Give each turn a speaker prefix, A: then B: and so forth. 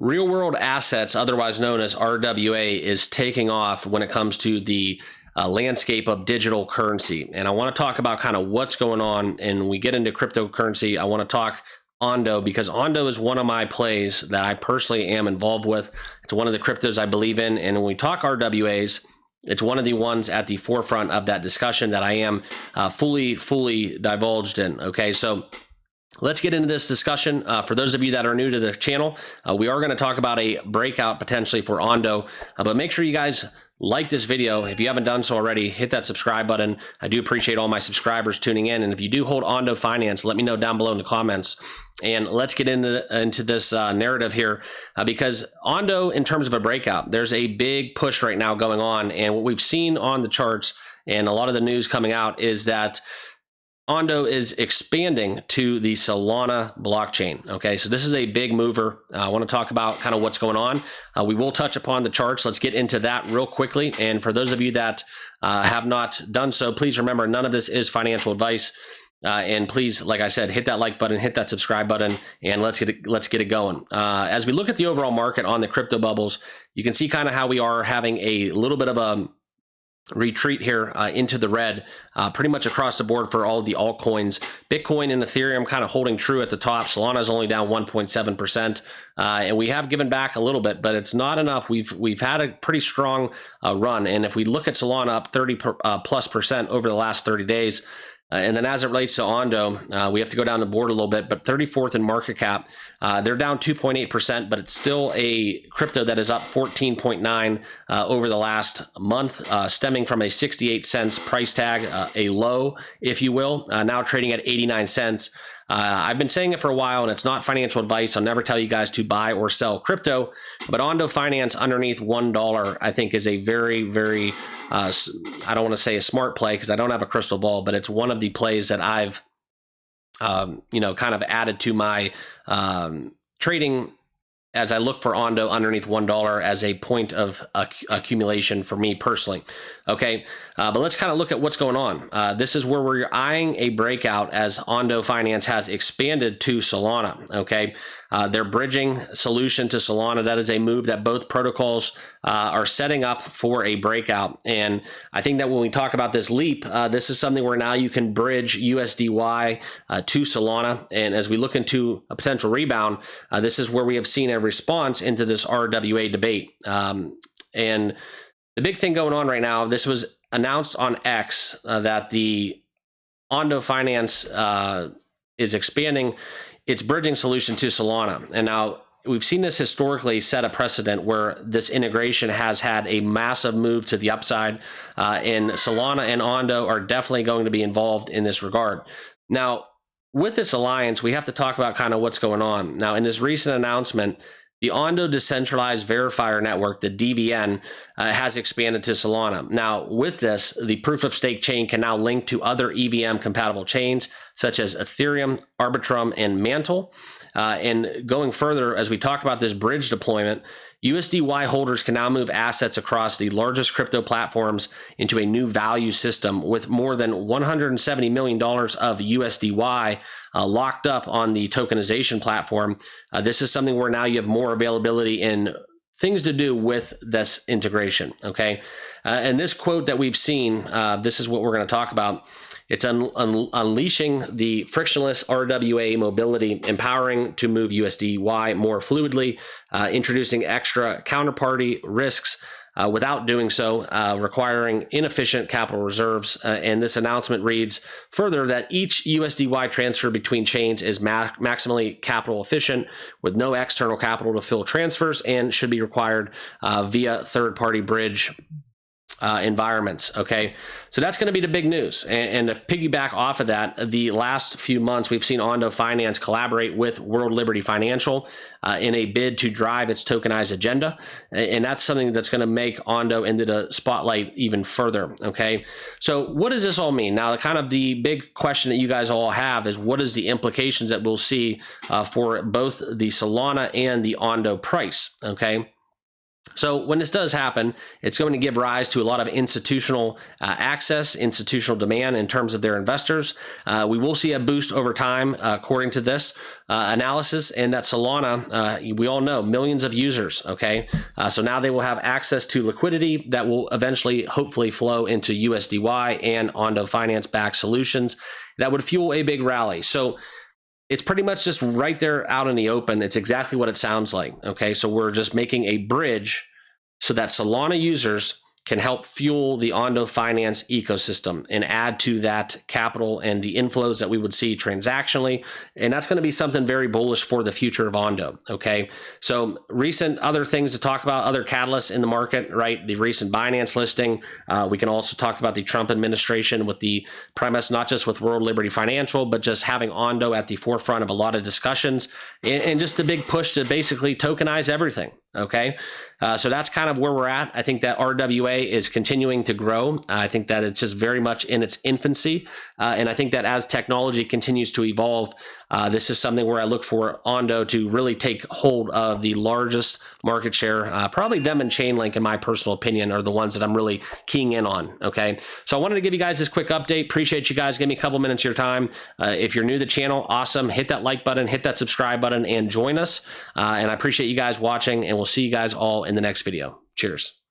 A: real world assets, otherwise known as RWA, is taking off when it comes to the landscape of digital currency. And I want to talk about kind of what's going on. And we get into cryptocurrency, I want to talk Ondo, because Ondo is one of my plays that I personally am involved with. It's one of the cryptos I believe in. And when we talk RWAs, it's one of the ones at the forefront of that discussion that I am fully divulged in. Okay, so let's get into this discussion. For those of you that are new to the channel, we are going to talk about a breakout potentially for Ondo, but make sure you guys like this video. If you haven't done so already, hit that subscribe button. I do appreciate all my subscribers tuning in. And if you do hold Ondo Finance, let me know down below in the comments. And let's get into this narrative here, because Ondo, in terms of a breakout, there's a big push right now going on. And what we've seen on the charts and a lot of the news coming out is that Ondo is expanding to the Solana blockchain. Okay, so this is a big mover. I want to talk about kind of what's going on. We will touch upon the charts. Let's get into that real quickly. And for those of you that have not done so, please remember, none of this is financial advice. And please, like I said, hit that like button, hit that subscribe button, and let's get it going. As we look at the overall market on the crypto bubbles, you can see kind of how we are having a little bit of a retreat here into the red, pretty much across the board for all of the altcoins. Bitcoin and Ethereum kind of holding true at the top. Solana is only down 1.7%, and we have given back a little bit, but it's not enough. We've had a pretty strong run, and if we look at Solana up 30+% over the last 30 days. And then as it relates to Ondo, we have to go down the board a little bit, but 34th in market cap. They're down 2.8%, but it's still a crypto that is up 14.9 over the last month, stemming from a 68 cents price tag, a low, if you will, now trading at 89 cents. I've been saying it for a while, and it's not financial advice. I'll never tell you guys to buy or sell crypto, but Ondo Finance underneath $1, I think, is a very, very, I don't want to say a smart play because I don't have a crystal ball, but it's one of the plays that I've, kind of added to my trading as I look for Ondo underneath $1 as a point of accumulation for me personally. Okay, but let's kind of look at what's going on. This is where we're eyeing a breakout as Ondo Finance has expanded to Solana. Okay, their bridging solution to Solana, that is a move that both protocols are setting up for a breakout. And I think that when we talk about this leap, this is something where now you can bridge USDY to Solana. And as we look into a potential rebound, this is where we have seen a response into this RWA debate. And the big thing going on right now, this was announced on X that the Ondo Finance is expanding its bridging solution to Solana. And now we've seen this historically set a precedent where this integration has had a massive move to the upside, and Solana and Ondo are definitely going to be involved in this regard. Now, with this alliance, we have to talk about kind of what's going on. Now, in this recent announcement, the Ondo Decentralized Verifier Network, the DVN, has expanded to Solana. Now, with this, the proof of stake chain can now link to other EVM compatible chains, such as Ethereum, Arbitrum, and Mantle. And going further, as we talk about this bridge deployment, USDY holders can now move assets across the largest crypto platforms into a new value system with more than $170 million of USDY locked up on the tokenization platform. This is something where now you have more availability in things to do with this integration, okay? And this quote that we've seen, this is what we're going to talk about. It's unleashing the frictionless RWA mobility, empowering to move USDY more fluidly, introducing extra counterparty risks without doing so, requiring inefficient capital reserves. And this announcement reads further that each USDY transfer between chains is maximally capital efficient with no external capital to fill transfers and should be required via third-party bridge environments. Okay, so that's going to be the big news. And to piggyback off of that, the last few months we've seen Ondo Finance collaborate with World Liberty Financial in a bid to drive its tokenized agenda, and that's something that's going to make Ondo into the spotlight even further. Okay, so what does this all mean? Now, kind of the big question that you guys all have is what is the implications that we'll see for both the Solana and the Ondo price? Okay. So when this does happen, it's going to give rise to a lot of institutional access, institutional demand in terms of their investors. We will see a boost over time, according to this analysis, and that Solana, we all know, millions of users, okay? So now they will have access to liquidity that will eventually, hopefully, flow into USDY and Ondo Finance-backed solutions that would fuel a big rally. So it's pretty much just right there out in the open. It's exactly what it sounds like. Okay, so we're just making a bridge so that Solana users can help fuel the Ondo Finance ecosystem and add to that capital and the inflows that we would see transactionally. And that's going to be something very bullish for the future of Ondo. Okay. So recent other things to talk about, other catalysts in the market, right? The recent Binance listing. We can also talk about the Trump administration with the premise, not just with World Liberty Financial, but just having Ondo at the forefront of a lot of discussions and just the big push to basically tokenize everything. Okay. So that's kind of where we're at. I think that RWA is continuing to grow. I think that it's just very much in its infancy. And I think that as technology continues to evolve, this is something where I look for Ondo to really take hold of the largest market share. Probably them and Chainlink, in my personal opinion, are the ones that I'm really keying in on. Okay. So I wanted to give you guys this quick update. Appreciate you guys. Give me a couple minutes of your time. If you're new to the channel, awesome. Hit that like button, hit that subscribe button, and join us. And I appreciate you guys watching, and we'll see you guys all in the next video. Cheers.